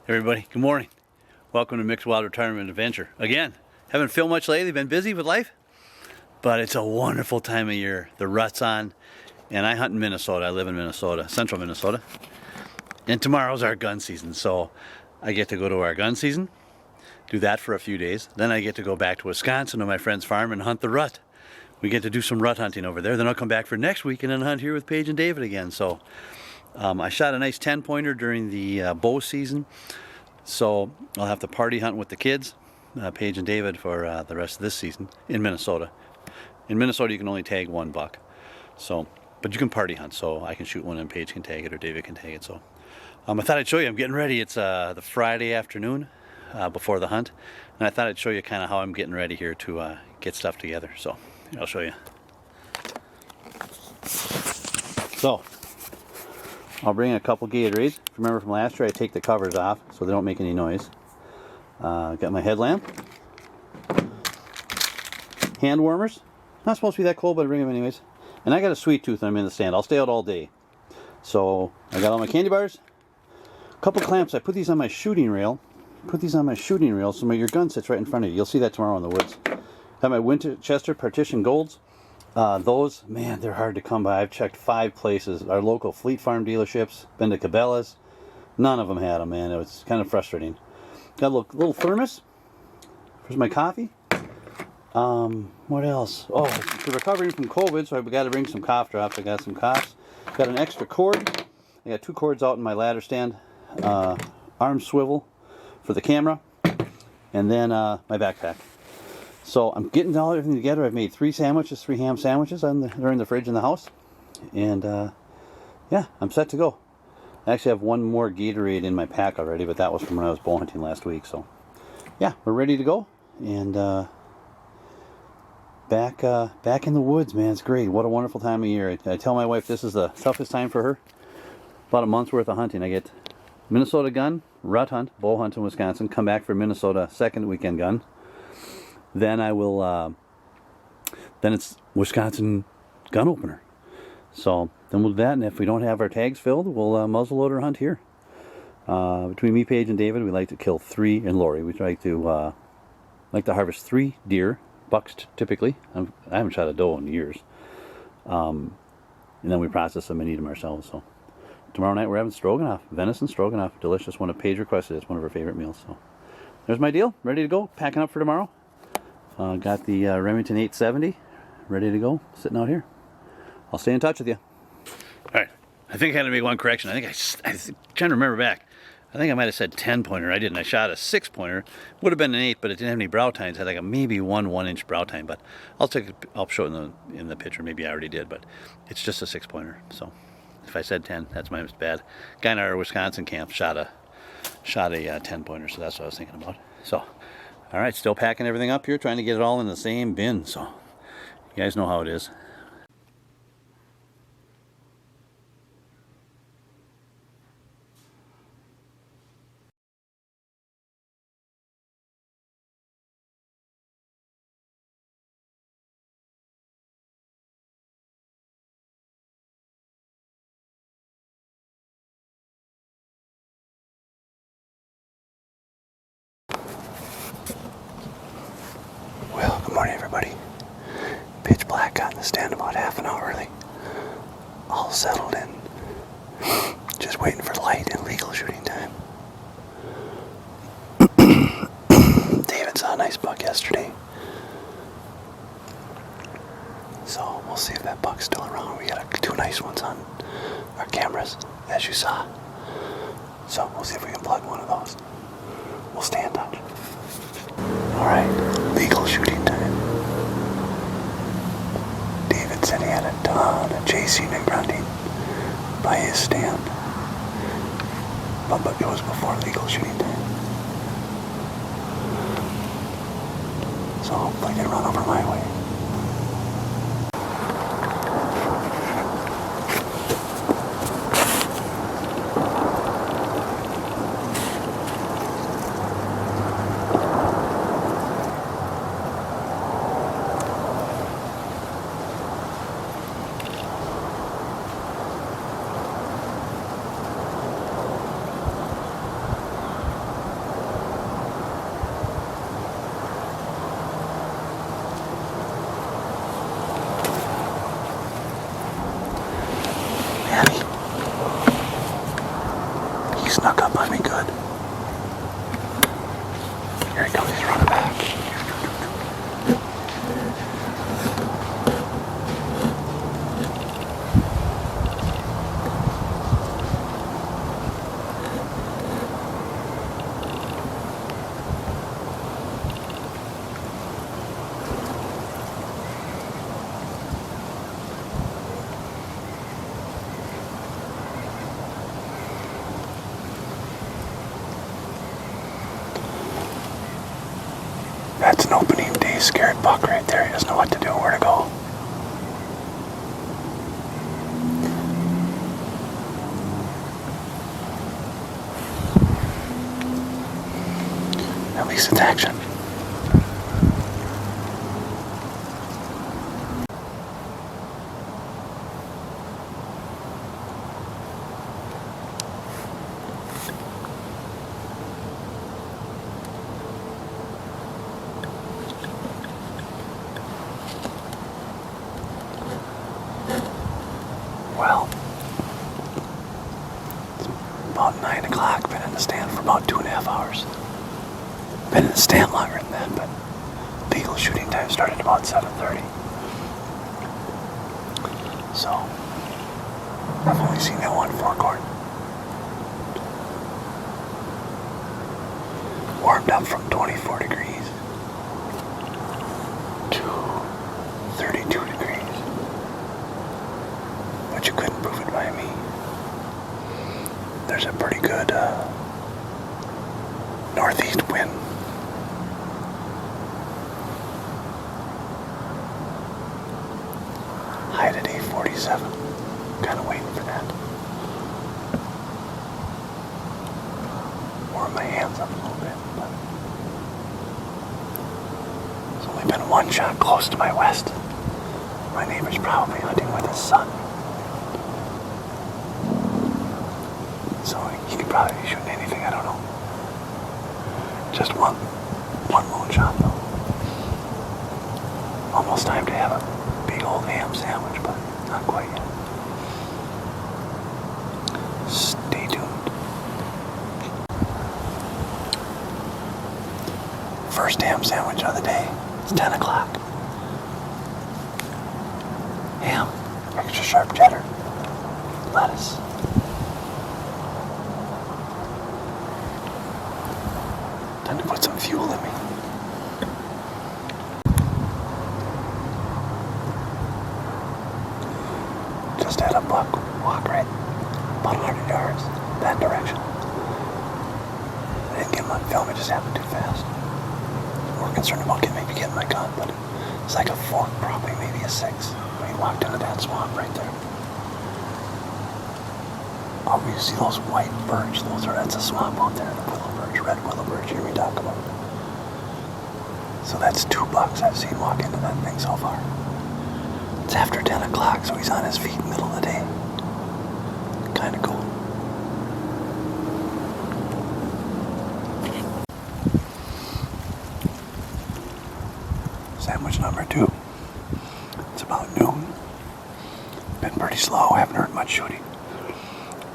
Everybody, good morning. Welcome to Mixed Wild Retirement Adventure. Again, haven't filmed much lately, been busy with life, but it's a wonderful time of year. The rut's on, and I hunt in Minnesota. I live in Minnesota, central Minnesota. And tomorrow's our gun season, so I get to go to our gun season, do that for a few days. Then I get to go back to Wisconsin to my friend's farm and hunt the rut. We get to do some rut hunting over there. Then I'll come back for next week and then hunt here with Paige and David again. So I shot a nice 10-pointer during the bow season. So I'll have to party hunt with the kids, Paige and David, for the rest of this season in Minnesota. In Minnesota, you can only tag one buck. So, but you can party hunt, so I can shoot one and Paige can tag it or David can tag it. So I thought I'd show you. I'm getting ready. It's the Friday afternoon before the hunt. And I thought I'd show you kind of how I'm getting ready here to get stuff together. So I'll show you. So I'll bring a couple Gatorades. Remember from last year, I take the covers off so they don't make any noise. Got my headlamp. Hand warmers. Not supposed to be that cold, but I bring them anyways. And I got a sweet tooth and I'm in the stand. I'll stay out all day. So I got all my candy bars. A couple clamps. I put these on my shooting rail. So your gun sits right in front of you. You'll see that tomorrow in the woods. Got my Winchester Partition Golds. Those, man, they're hard to come by. I've checked 5 places. Our local Fleet Farm dealerships, been to Cabela's. None of them had them, man. It was kind of frustrating. Got a little thermos. Here's my coffee. What else? Oh, for recovering from COVID, so I've got to bring some cough drops. I got some coughs. Got an extra cord. I got 2 cords out in my ladder stand. Arm swivel for the camera. And then my backpack. So I'm getting all everything together. I've made 3 sandwiches, 3 ham sandwiches. They're in the fridge in the house. And yeah, I'm set to go. I actually have 1 more Gatorade in my pack already, but that was from when I was bow hunting last week. So yeah, we're ready to go. And back in the woods, man. It's great. What a wonderful time of year. I tell my wife this is the toughest time for her. About a month's worth of hunting. I get Minnesota gun, rut hunt, bow hunt in Wisconsin, come back for Minnesota second weekend gun. Then I will, then it's Wisconsin gun opener. So then we'll do that, and if we don't have our tags filled, we'll muzzleloader hunt here. Between me, Paige, and David, we like to kill 3, and Lori, we like to harvest 3 deer, bucks typically. I haven't shot a doe in years. And then we process them and eat them ourselves. So tomorrow night we're having stroganoff, venison stroganoff, delicious. One of Paige requested. It's one of her favorite meals. So there's my deal. Ready to go. Packing up for tomorrow. Got the Remington 870 ready to go, sitting out here. I'll stay in touch with you. All right. I think I had to make one correction. I'm trying to remember back. I think I might have said 10-pointer. I didn't. I shot a 6-pointer. Would have been an 8, but it didn't have any brow tines. It had like a maybe 1-inch brow tine. But I'll show it in the picture. Maybe I already did, but it's just a 6-pointer. So if I said 10, that's my bad. Guy in our Wisconsin camp shot a 10-pointer. So that's what I was thinking about. So. All right, still packing everything up here, trying to get it all in the same bin, so you guys know how it is. Well, good morning, everybody. Pitch black, got in the stand about half an hour early. All settled in. Just waiting for light and legal shooting time. David saw a nice buck yesterday. So we'll see if that buck's still around. We got 2 nice ones on our cameras, as you saw. So we'll see if we can plug one of those. We'll stay in touch. Alright, legal shooting time. David said he had a ton of chasing and grunting by his stand. But it was before legal shooting time. So hopefully they run over my way. buck right there. He doesn't know what to do, where to go. At least it's action. Well, it's about 9 o'clock. Been in the stand for about 2.5 hours. Been in the stand longer than that, but legal shooting time started about 7:30. So, I've only seen that one forecourt. Warmed up from 24 degrees to 32 degrees. But you couldn't prove it by me. There's a pretty good northeast wind. High today, 47. Kind of waiting for that. Warm my hands up a little bit. But there's only been one shot close to my west. My neighbor's probably hunting with his son. So he could probably be shooting anything, I don't know. Just one lone shot though. Almost time to have a big old ham sandwich, but not quite yet. Stay tuned. First ham sandwich of the day. It's 10 o'clock. Ham, extra sharp cheddar, lettuce. Time to put some fuel in me. Just had a buck walk right about 100 yards that direction. I didn't get him on film, it just happened too fast. More concerned about maybe getting my gun, but it's like a fork, probably maybe a 6. When he walked into that swamp right there. Oh, you see those white birch? That's a swamp out there, the willow birch, red willow birch, you hear me talk about it. So that's 2 bucks I've seen walk into that thing so far. It's after 10 o'clock, so he's on his feet in the middle of the day. Kind of cool. Sandwich number 2. It's about noon. Been pretty slow, haven't heard much shooting.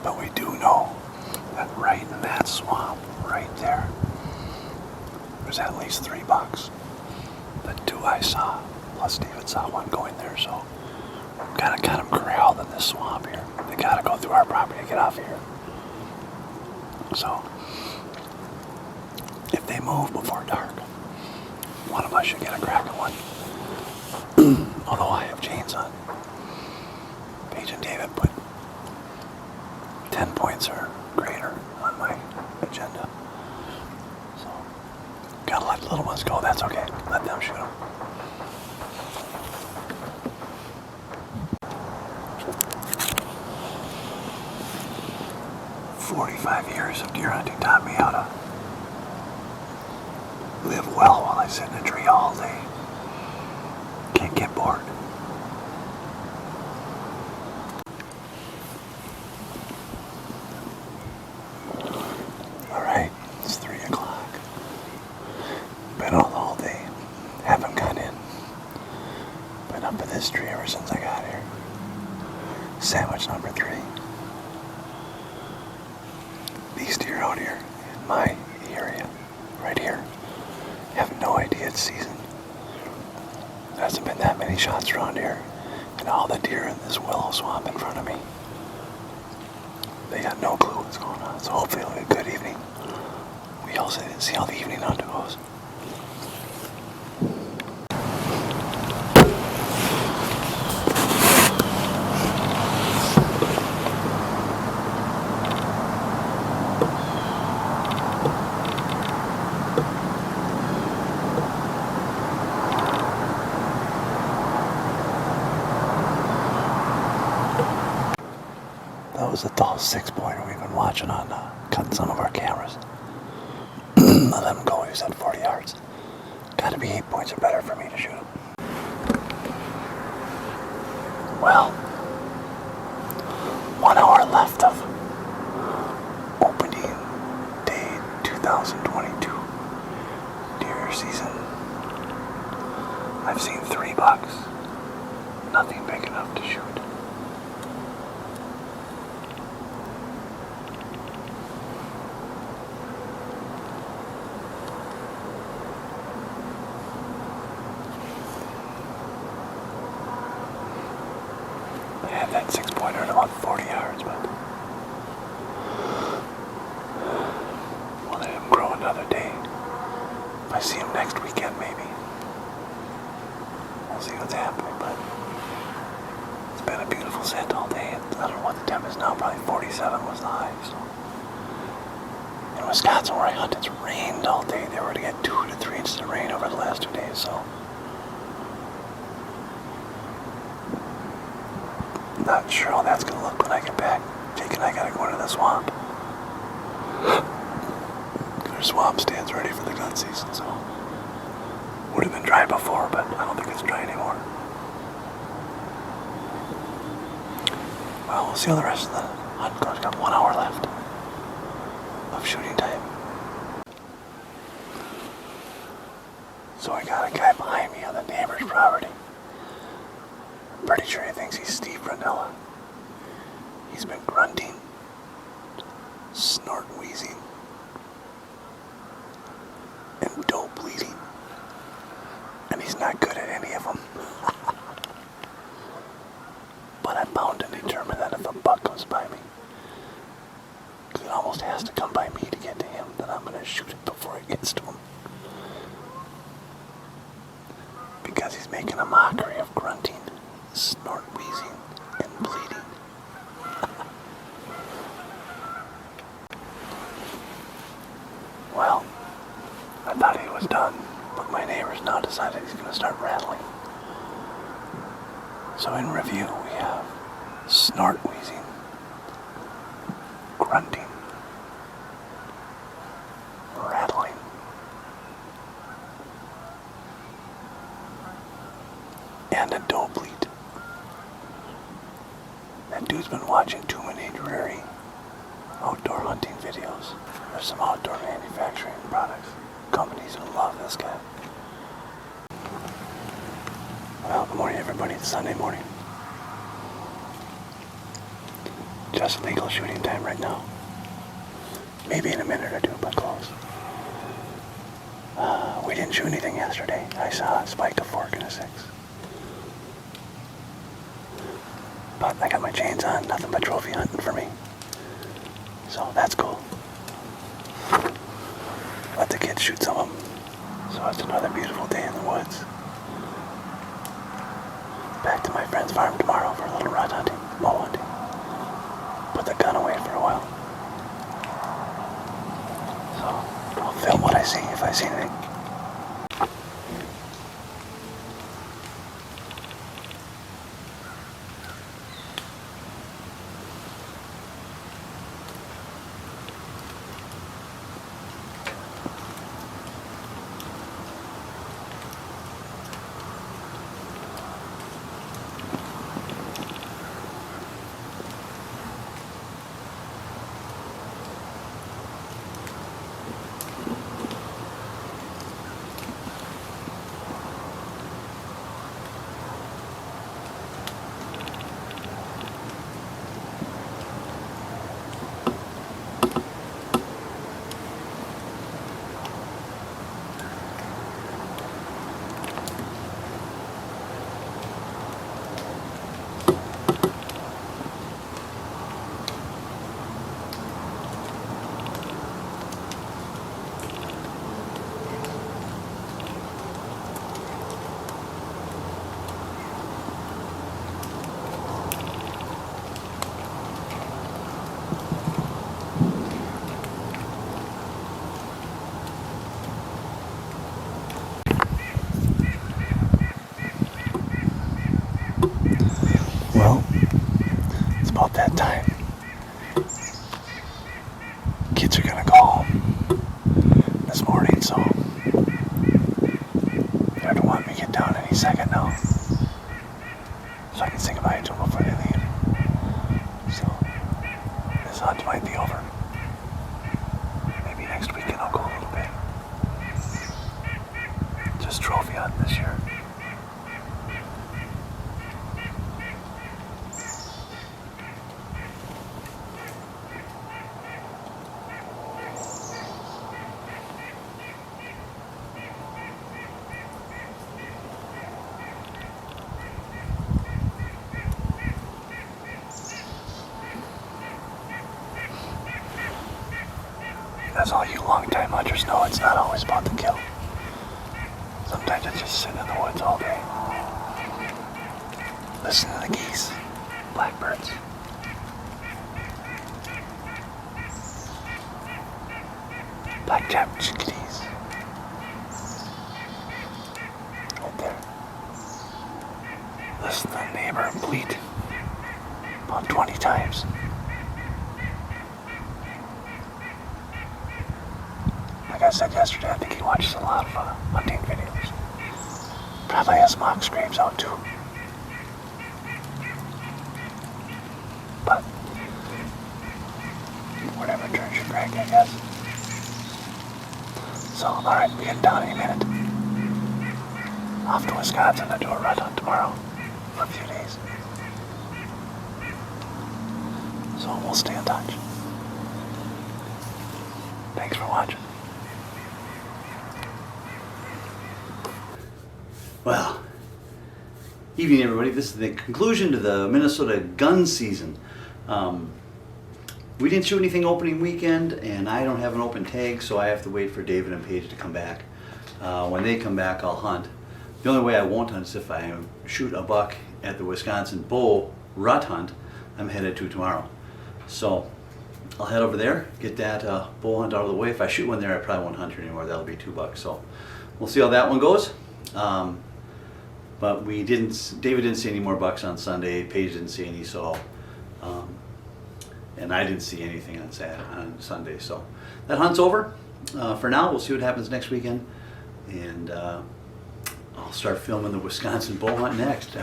But we do know that right in that swamp, right there, there's at least 3 bucks. The 2 I saw, plus David saw one going there, so we've got them corralled in this swamp here. They gotta go through our property to get off here. So, if they move before dark, one of us should get a crack at one. Although I have chains on. Paige and David put 10 points or greater on my agenda. So, gotta let the little ones go, that's okay. Let them shoot them. "45 years of deer hunting taught me how to live well while I sit in a tree all day. Can't get bored. Alright, it's 3 o'clock. Been out all day. Haven't got in. Been up at this tree ever since I got here. Sandwich number 3. These deer out here in my area, right here, have no idea it's season. There hasn't been that many shots around here, and all the deer in this willow swamp in front of me, they got no clue what's going on. So hopefully it'll be a good evening. We all see how the evening hunt goes. was a dull 6-pointer we've been watching on cutting some of our cameras. I let him go. He was at 40 yards. Got to be 8 points or better for me to shoot him. Well, 1 hour left of opening day 2022 deer season. I've seen 3 bucks. Nothing big enough to shoot. I had that 6-pointer at about 40 yards, but we'll let him grow another day. If I see him next weekend, maybe. We'll see what's happening, but it's been a beautiful set all day. I don't know what the temp is now, probably 47 was the high. So. In Wisconsin, where I hunt, it's rained all day. They were to get 2 to 3 inches of rain over the last 2 days, so. Not sure how that's going to look when I get back. Jake and I got to go into the swamp. Our swamp stands ready for the gun season, so. Would have been dry before, but I don't think it's dry anymore. Well, we'll see how the rest of the hunt goes. Got 1 hour left of shooting time. So I got a guy behind me on the neighbor's property. I'm pretty sure he thinks he's Steve Ranella. He's been grunting, snort wheezing, and doe bleeding. And he's not good at any of them. But I'm bound and determined that if a buck comes by me, because it almost has to come by me to get to him, then I'm going to shoot it before it gets to him. Because he's making a mockery of grunting, snort wheezing, and bleeding. Well, I thought he was done, but my neighbor's now decided he's going to start rattling. So in review, we have snort wheezing, grunting, rattling, and a doe bleed. That dude's been watching too many dreary outdoor hunting videos. There's some outdoor manufacturing products, companies who love this guy. Well, good morning everybody, it's Sunday morning. Just legal shooting time right now. Maybe in a minute or two, but close. We didn't shoot anything yesterday. I saw a spike, a fork, and a 6. But I got my chains on, nothing but trophy hunting for me. So that's cool. Let the kids shoot some of them. So it's another beautiful day in the woods. Back to my friend's farm tomorrow for a little rut hunting, bow hunting. Put the gun away for a while. So I'll film what I see if I see anything. Well, it's about that time. second now, so I can say goodbye to them before they leave. So this hunt might be over. Maybe next weekend I'll go a little bit. Just trophy hunting this year. As all you long-time hunters know, it's not always about the kill. Sometimes I just sit in the woods all day. Listen to the geese, blackbirds. Black-capped chickadees. Right there. Listen to the neighbor bleat about 20 times. Like I said yesterday, I think he watches a lot of hunting videos. Probably has mock screams out too. But whatever turns your crank, I guess. So, alright, we're getting down any minute. Off to Wisconsin to do a rut hunt tomorrow for a few days. So we'll stay in touch. Thanks for watching. Well, evening everybody. This is the conclusion to the Minnesota gun season. We didn't shoot anything opening weekend, and I don't have an open tag, so I have to wait for David and Paige to come back. When they come back, I'll hunt. The only way I won't hunt is if I shoot a buck at the Wisconsin Bow rut hunt I'm headed to tomorrow. So I'll head over there, get that bow hunt out of the way. If I shoot one there, I probably won't hunt anymore. That'll be 2 bucks. So we'll see how that one goes. But David didn't see any more bucks on Sunday, Paige didn't see any, so, and I didn't see anything on Sunday, so that hunt's over. For now, we'll see what happens next weekend, and I'll start filming the Wisconsin bow hunt next.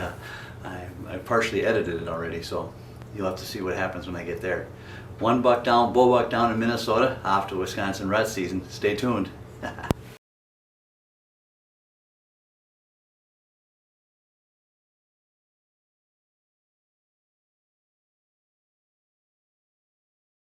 I partially edited it already, so you'll have to see what happens when I get there. 1 buck down, bow buck down in Minnesota, off to Wisconsin rut season. Stay tuned.